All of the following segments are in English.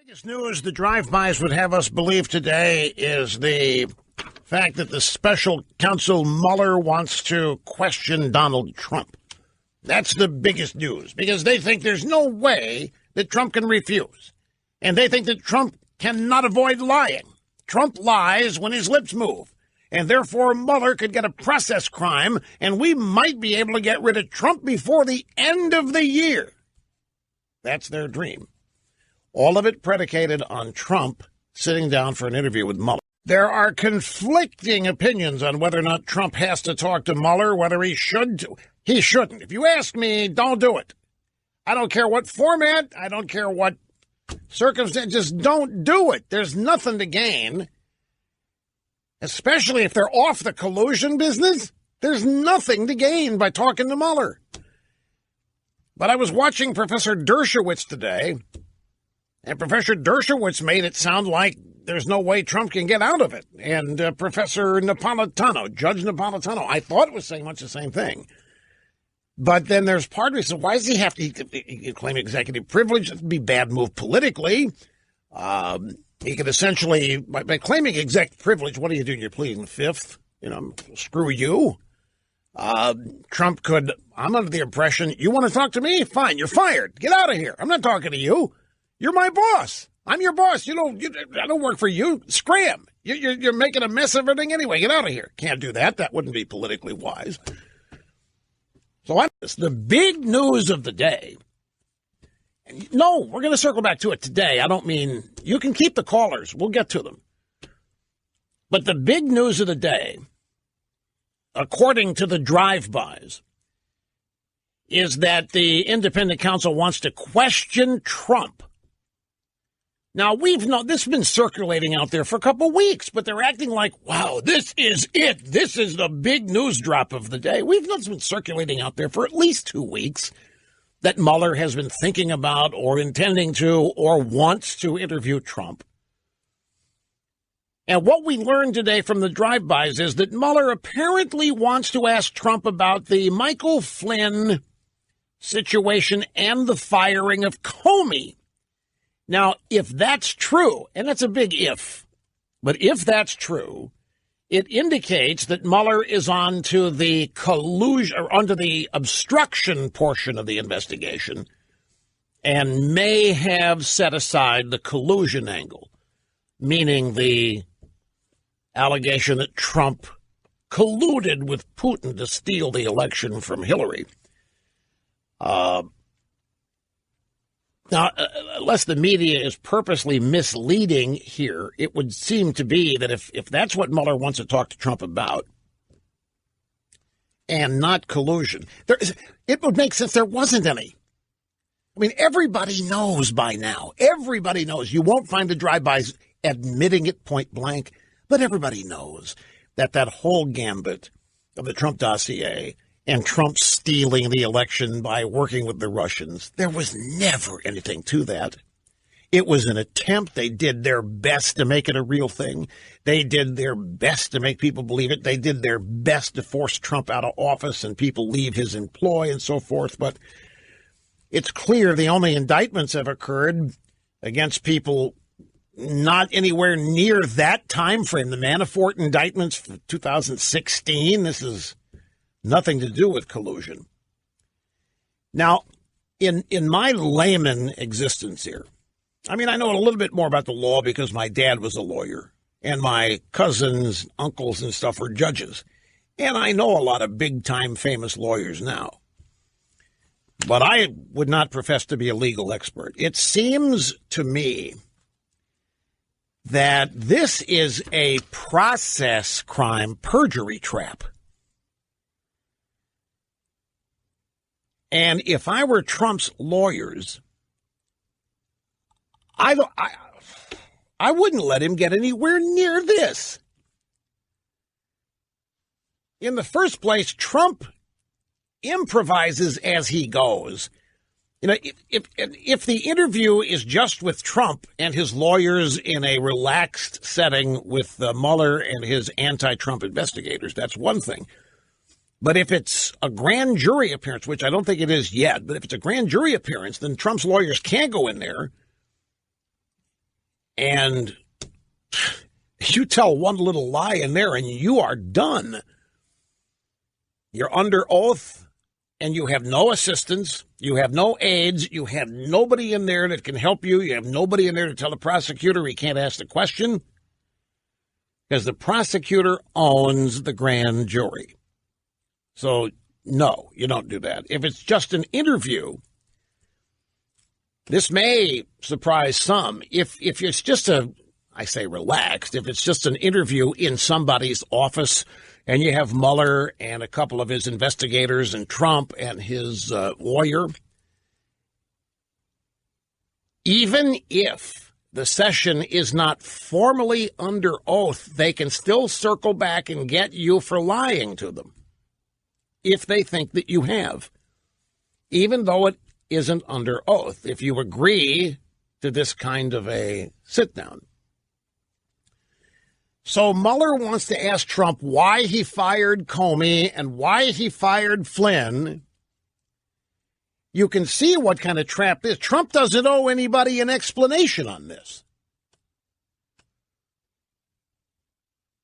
Biggest news the drive-bys would have us believe today is the fact that the special counsel Mueller wants to question Donald Trump. That's the biggest news because they think there's no way that Trump can refuse. And they think that Trump cannot avoid lying. Trump lies when his lips move. And therefore, Mueller could get a process crime, and we might be able to get rid of Trump before the end of the year. That's their dream. All of it predicated on Trump sitting down for an interview with Mueller. There are conflicting opinions on whether or not Trump has to talk to Mueller, whether he should. He shouldn't. If you ask me, don't do it. I don't care what format. I don't care what circumstance. Just don't do it. There's nothing to gain, especially if they're off the collusion business. There's nothing to gain by talking to Mueller. But I was watching Professor Dershowitz today, and Professor Dershowitz made it sound like there's no way Trump can get out of it. And Professor Napolitano, Judge Napolitano, I thought was saying much the same thing. But then there's part of me, so why does he have to claim executive privilege? It'd be a bad move politically. He could essentially, by claiming executive privilege, what are you doing? You're pleading the fifth? Screw you. Trump could, I'm under the impression, you want to talk to me? Fine, you're fired. Get out of here. I'm not talking to you. You're my boss. I'm your boss. I don't work for you. Scram. You're making a mess of everything anyway. Get out of here. Can't do that. That wouldn't be politically wise. So the big news of the day. No, we're going to circle back to it today. I don't mean you can keep the callers. We'll get to them. But the big news of the day, according to the drive-bys, is that the independent counsel wants to question Trump. Now, this has been circulating out there for a couple of weeks, but they're acting like, wow, this is it. This is the big news drop of the day. It's been circulating out there for at least 2 weeks that Mueller has been thinking about or intending to or wants to interview Trump. And what we learned today from the drive-bys is that Mueller apparently wants to ask Trump about the Michael Flynn situation and the firing of Comey. Now, if that's true, and that's a big if, but if that's true, it indicates that Mueller is on to the collusion or onto the obstruction portion of the investigation and may have set aside the collusion angle, meaning the allegation that Trump colluded with Putin to steal the election from Hillary. Now, unless the media is purposely misleading here, it would seem to be that if that's what Mueller wants to talk to Trump about, and not collusion, it would make sense there wasn't any. I mean, everybody knows by now. Everybody knows. You won't find the drive-bys admitting it point blank, but everybody knows that whole gambit of the Trump dossier and Trump stealing the election by working with the Russians, there was never anything to that. It was an attempt. They did their best to make it a real thing. They did their best to make people believe it. They did their best to force Trump out of office and people leave his employ and so forth. But it's clear the only indictments have occurred against people not anywhere near that time frame. The Manafort indictments for 2016, this is nothing to do with collusion. Now, in my layman existence here, I mean, I know a little bit more about the law because my dad was a lawyer and my cousins, uncles, and stuff were judges. And I know a lot of big-time famous lawyers now. But I would not profess to be a legal expert. It seems to me that this is a process crime perjury trap. And if I were Trump's lawyers, I wouldn't let him get anywhere near this. In the first place, Trump improvises as he goes. If the interview is just with Trump and his lawyers in a relaxed setting with Mueller and his anti-Trump investigators, that's one thing. But if it's a grand jury appearance, which I don't think it is yet, but if it's a grand jury appearance, then Trump's lawyers can't go in there And you tell one little lie in there and you are done. You're under oath and you have no assistance. You have no aides. You have nobody in there that can help you. You have nobody in there to tell the prosecutor he can't ask the question because the prosecutor owns the grand jury. So, no, you don't do that. If it's just an interview, this may surprise some. If it's just I say relaxed, if it's just an interview in somebody's office and you have Mueller and a couple of his investigators and Trump and his lawyer, even if the session is not formally under oath, they can still circle back and get you for lying to them if they think that you have, even though it isn't under oath, if you agree to this kind of a sit-down. So Mueller wants to ask Trump why he fired Comey and why he fired Flynn. You can see what kind of trap this. Trump doesn't owe anybody an explanation on this.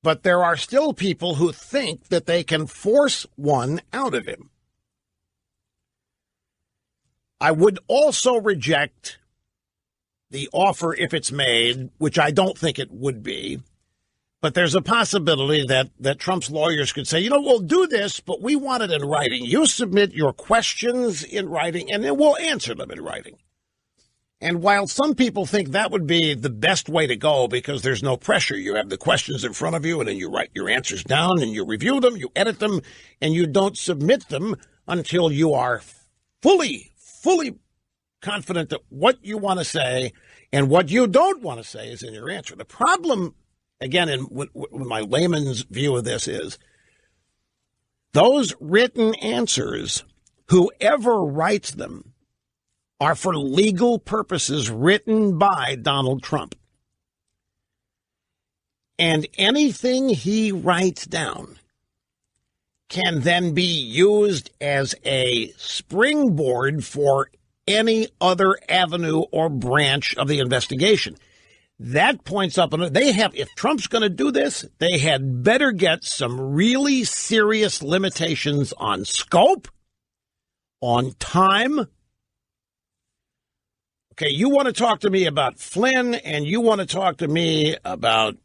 But there are still people who think that they can force one out of him. I would also reject the offer if it's made, which I don't think it would be. But there's a possibility that Trump's lawyers could say, we'll do this, but we want it in writing. You submit your questions in writing, and then we'll answer them in writing. And while some people think that would be the best way to go because there's no pressure, you have the questions in front of you, and then you write your answers down, and you review them, you edit them, and you don't submit them until you are fully confident that what you want to say and what you don't want to say is in your answer. The problem, again, in my layman's view of this is those written answers, whoever writes them, are for legal purposes written by Donald Trump. And anything he writes down can then be used as a springboard for any other avenue or branch of the investigation. That points up, if Trump's going to do this, they had better get some really serious limitations on scope, on time. Okay, you want to talk to me about Flynn and you want to talk to me about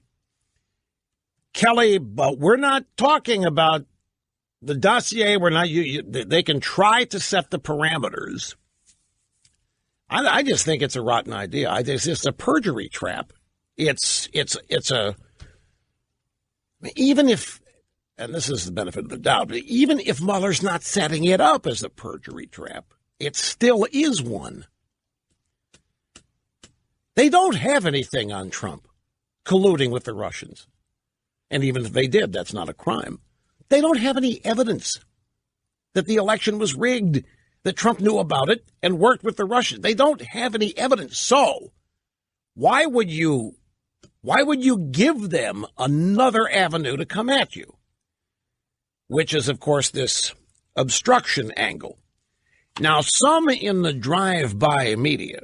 Kelly, but we're not talking about the dossier. We're not. They can try to set the parameters. I just think it's a rotten idea. It's just a perjury trap. It's even if, and this is the benefit of the doubt, but even if Mueller's not setting it up as a perjury trap, it still is one. They don't have anything on Trump colluding with the Russians. And even if they did, that's not a crime. They don't have any evidence that the election was rigged, that Trump knew about it and worked with the Russians. They don't have any evidence. So why would you give them another avenue to come at you? Which is, of course, this obstruction angle. Now, some in the drive-by media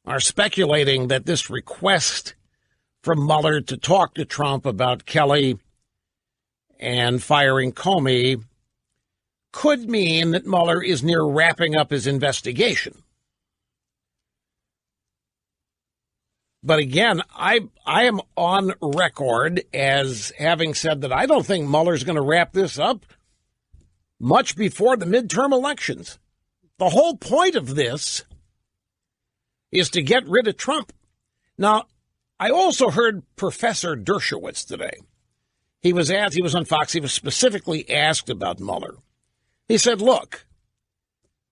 are speculating that this request from Mueller to talk to Trump about Kelly and firing Comey could mean that Mueller is near wrapping up his investigation. But again, I am on record as having said that I don't think Mueller's going to wrap this up much before the midterm elections. The whole point of this is to get rid of Trump. Now, I also heard Professor Dershowitz today. He was on Fox. He was specifically asked about Mueller. He said, look,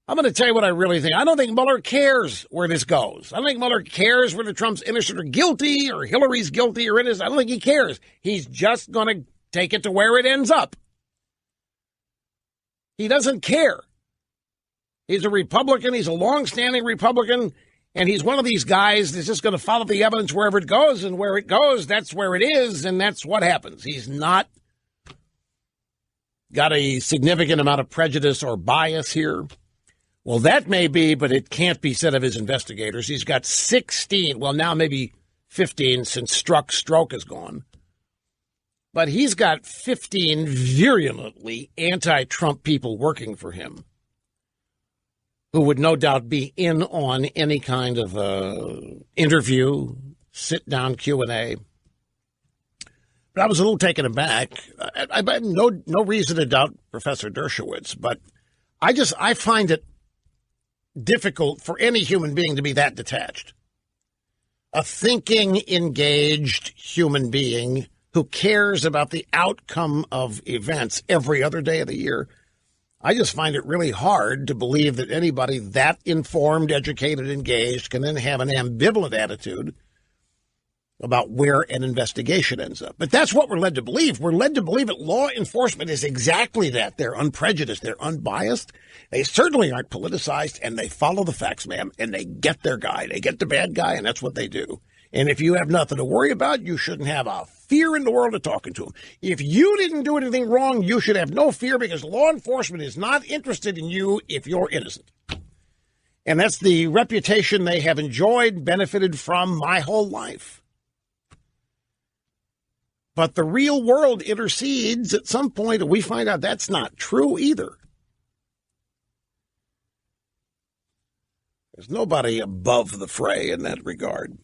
I'm going to tell you what I really think. I don't think Mueller cares where this goes. I don't think Mueller cares whether Trump's innocent or guilty or Hillary's guilty or innocent. I don't think he cares. He's just going to take it to where it ends up. He doesn't care. He's a Republican. He's a longstanding Republican. And he's one of these guys that's just going to follow the evidence wherever it goes. And where it goes, that's where it is. And that's what happens. He's not got a significant amount of prejudice or bias here. Well, that may be, but it can't be said of his investigators. He's got 16, well, now maybe 15 since Stroke is gone. But he's got 15 virulently anti-Trump people working for him who would no doubt be in on any kind of interview, sit-down Q&A. But I was a little taken aback. I had no reason to doubt Professor Dershowitz, but I find it difficult for any human being to be that detached. A thinking, engaged human being who cares about the outcome of events every other day of the year. I just find it really hard to believe that anybody that informed, educated, engaged can then have an ambivalent attitude about where an investigation ends up. But that's what we're led to believe. We're led to believe that law enforcement is exactly that. They're unprejudiced. They're unbiased. They certainly aren't politicized, and they follow the facts, ma'am, and they get their guy. They get the bad guy, and that's what they do. And if you have nothing to worry about, you shouldn't have a fear in the world of talking to them. If you didn't do anything wrong, you should have no fear because law enforcement is not interested in you if you're innocent. And that's the reputation they have enjoyed, benefited from my whole life. But the real world intercedes at some point, and we find out that's not true either. There's nobody above the fray in that regard.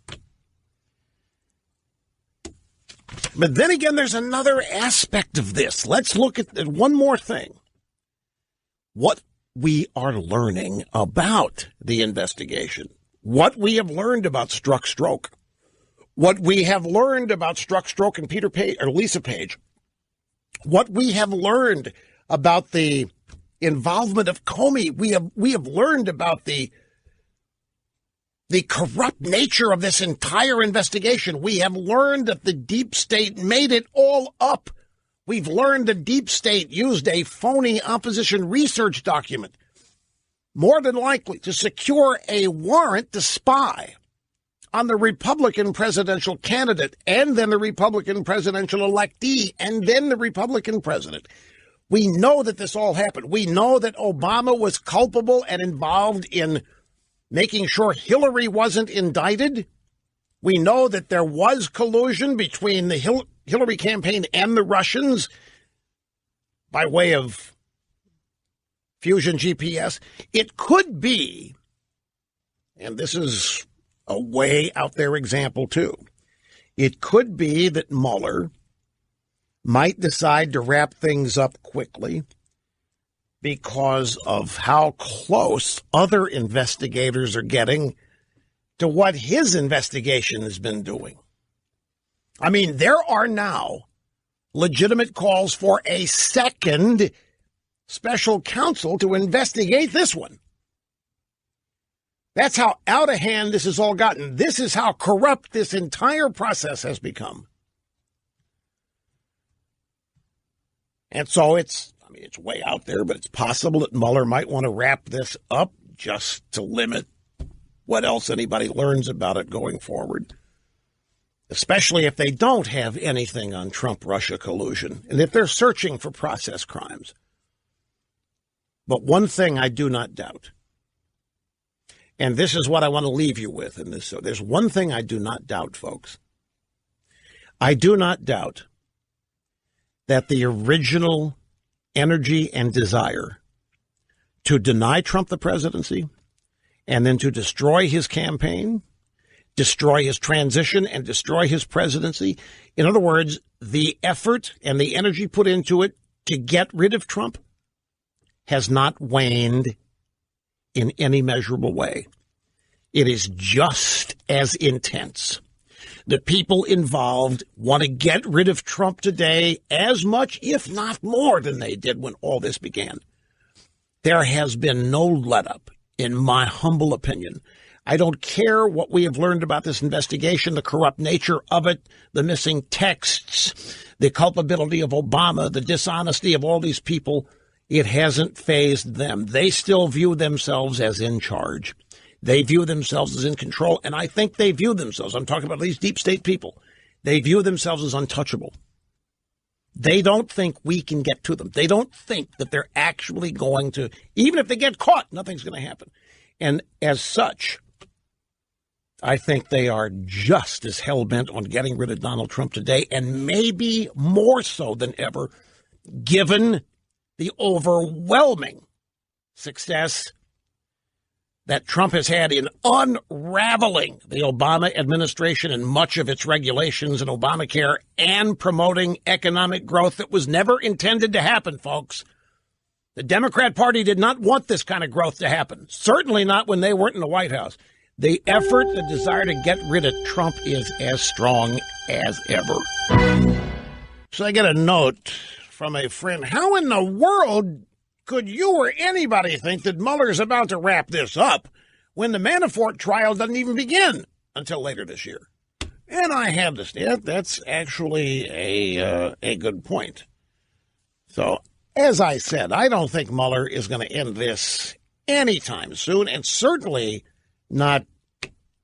But then again, there's another aspect of this. Let's look at one more thing. What we are learning about the investigation. What we have learned about Stroke. What we have learned about Stroke and Peter Page or Lisa Page. What we have learned about the involvement of Comey. We have learned about the corrupt nature of this entire investigation. We have learned that the deep state made it all up. We've learned the deep state used a phony opposition research document, more than likely to secure a warrant to spy on the Republican presidential candidate and then the Republican presidential electee and then the Republican president. We know that this all happened. We know that Obama was culpable and involved in making sure Hillary wasn't indicted. We know that there was collusion between the Hillary campaign and the Russians by way of Fusion GPS. It could be, and this is a way out there example too, it could be that Mueller might decide to wrap things up quickly because of how close other investigators are getting to what his investigation has been doing. I mean, there are now legitimate calls for a second special counsel to investigate this one. That's how out of hand this has all gotten. This is how corrupt this entire process has become. And so it's way out there, but it's possible that Mueller might want to wrap this up just to limit what else anybody learns about it going forward, especially if they don't have anything on Trump-Russia collusion and if they're searching for process crimes. But one thing I do not doubt, and this is what I want to leave you with in this. So there's one thing I do not doubt, folks. I do not doubt that the original energy and desire to deny Trump the presidency and then to destroy his campaign, destroy his transition, and destroy his presidency. In other words, the effort and the energy put into it to get rid of Trump has not waned in any measurable way. It is just as intense. The people involved want to get rid of Trump today as much, if not more, than they did when all this began. There has been no let-up, in my humble opinion. I don't care what we have learned about this investigation, the corrupt nature of it, the missing texts, the culpability of Obama, the dishonesty of all these people. It hasn't fazed them. They still view themselves as in charge. They view themselves as in control, and I think they view themselves, I'm talking about these deep state people, they view themselves as untouchable. They don't think we can get to them. They don't think that they're actually going to, even if they get caught, nothing's going to happen. And as such, I think they are just as hell-bent on getting rid of Donald Trump today, and maybe more so than ever, given the overwhelming success that Trump has had in unraveling the Obama administration and much of its regulations and Obamacare and promoting economic growth that was never intended to happen, folks. The Democrat Party did not want this kind of growth to happen, certainly not when they weren't in the White House. The effort, the desire to get rid of Trump is as strong as ever. So I get a note from a friend. How in the world could you or anybody think that Mueller's about to wrap this up when the Manafort trial doesn't even begin until later this year? And I have to say, that's actually a good point. So, as I said, I don't think Mueller is going to end this anytime soon, and certainly not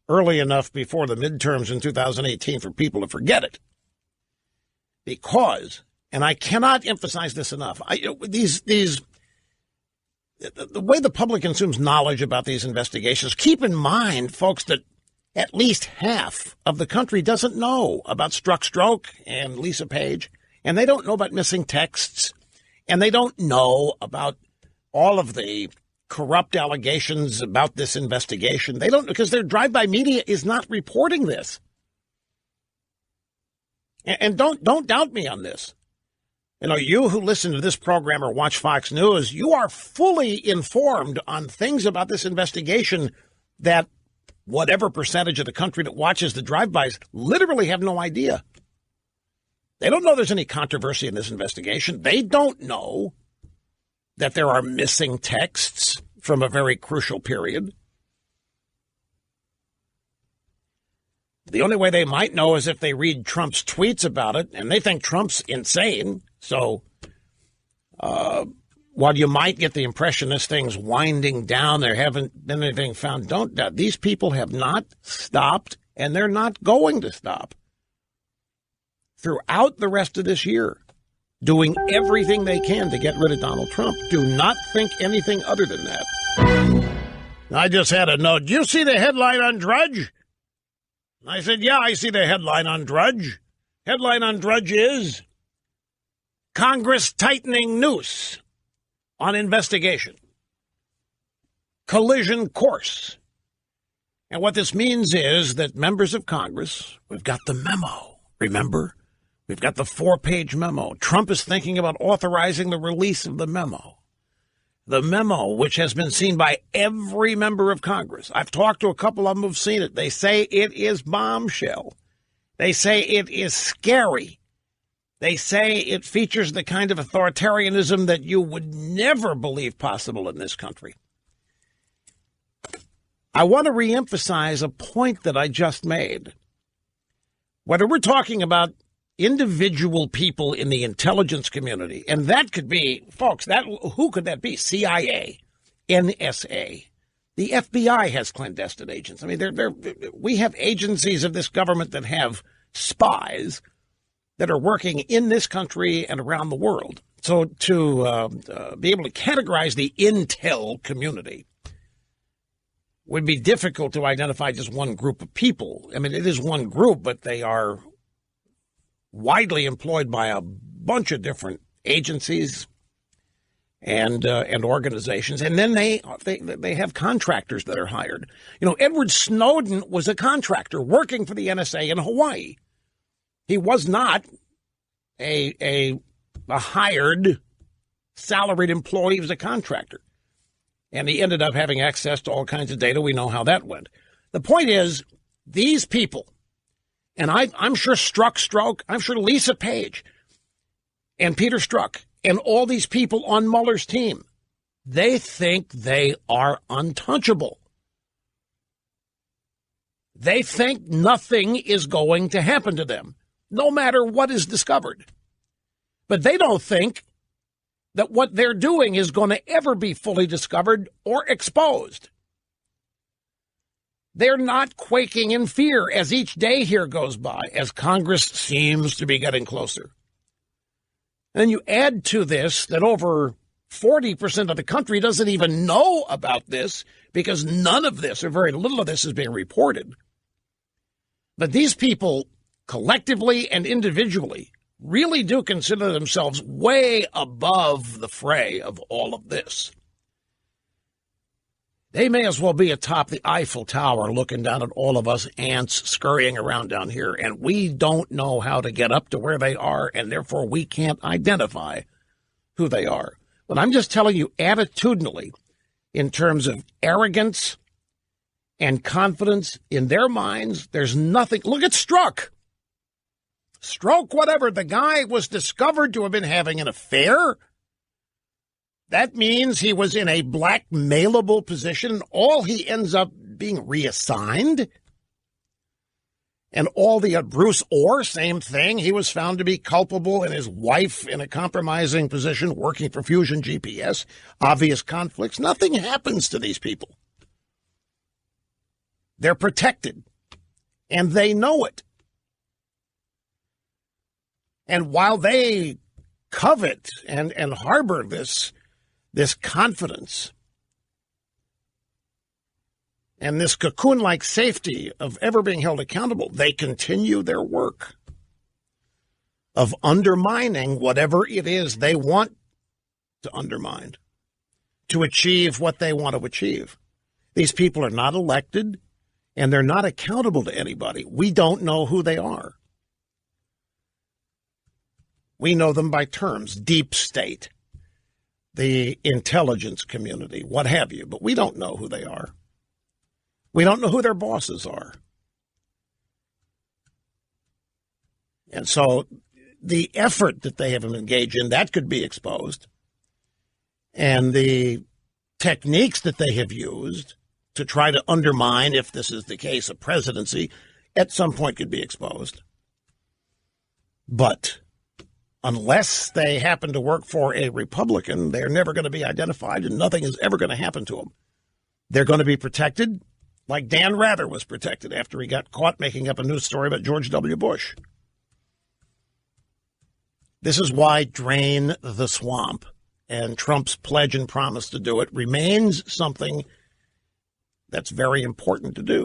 early enough before the midterms in 2018 for people to forget it. Because, and I cannot emphasize this enough, the way the public consumes knowledge about these investigations, keep in mind, folks, that at least half of the country doesn't know about Strzok and Lisa Page, and they don't know about missing texts, and they don't know about all of the corrupt allegations about this investigation. They don't, because their drive-by media is not reporting this. And don't doubt me on this. You know, you who listen to this program or watch Fox News, you are fully informed on things about this investigation that whatever percentage of the country that watches the drive-bys literally have no idea. They don't know there's any controversy in this investigation. They don't know that there are missing texts from a very crucial period. The only way they might know is if they read Trump's tweets about it, and they think Trump's insane. So while you might get the impression this thing's winding down, there haven't been anything found, don't doubt. These people have not stopped, and they're not going to stop throughout the rest of this year, doing everything they can to get rid of Donald Trump. Do not think anything other than that. I just had a note. Do you see the headline on Drudge? I said, yeah, I see the headline on Drudge. Headline on Drudge is Congress tightening noose on investigation. Collision course. And what this means is that members of Congress, we've got the memo, remember? We've got the 4-page memo. Trump is thinking about authorizing the release of the memo. The memo, which has been seen by every member of Congress. I've talked to a couple of them who've seen it. They say it is bombshell. They say it is scary. They say it features the kind of authoritarianism that you would never believe possible in this country. I want to reemphasize a point that I just made. Whether we're talking about individual people in the intelligence community, and that could be, folks, that who could that be? CIA, NSA, the FBI has clandestine agents. I mean, we have agencies of this government that have spies that are working in this country and around the world. So to be able to categorize the intel community would be difficult to identify just one group of people. I mean, it is one group, but they are widely employed by a bunch of different agencies and organizations, and then they have contractors that are hired. You know, Edward Snowden was a contractor working for the NSA in Hawaii. He was not a hired, salaried employee. He was a contractor, and he ended up having access to all kinds of data. We know how that went. The point is, these people. And I'm sure Strzok, I'm sure Lisa Page and Peter Strzok and all these people on Mueller's team, they think they are untouchable. They think nothing is going to happen to them, no matter what is discovered. But they don't think that what they're doing is going to ever be fully discovered or exposed. They're not quaking in fear as each day here goes by, as Congress seems to be getting closer. And you add to this that over 40% of the country doesn't even know about this because none of this or very little of this is being reported. But these people, collectively and individually, really do consider themselves way above the fray of all of this. They may as well be atop the Eiffel Tower looking down at all of us ants scurrying around down here, and we don't know how to get up to where they are, and therefore we can't identify who they are. But I'm just telling you attitudinally, in terms of arrogance and confidence in their minds, there's nothing. Look at Strzok. Stroke, whatever. The guy was discovered to have been having an affair. That means he was in a blackmailable position. All he ends up being reassigned. And all the Bruce Orr, same thing. He was found to be culpable, and his wife in a compromising position working for Fusion GPS. Obvious conflicts. Nothing happens to these people. They're protected, and they know it. And while they covet and harbor this confidence and this cocoon-like safety of ever being held accountable, they continue their work of undermining whatever it is they want to undermine to achieve what they want to achieve. These people are not elected, and they're not accountable to anybody. We don't know who they are. We know them by terms, deep state, the intelligence community, what have you, but we don't know who they are. We don't know who their bosses are. And so the effort that they have engaged in, that could be exposed. And the techniques that they have used to try to undermine, if this is the case, a presidency, at some point could be exposed. But unless they happen to work for a Republican, they're never going to be identified, and nothing is ever going to happen to them. They're going to be protected like Dan Rather was protected after he got caught making up a news story about George W. Bush. This is why drain the swamp, and Trump's pledge and promise to do it remains something that's very important to do.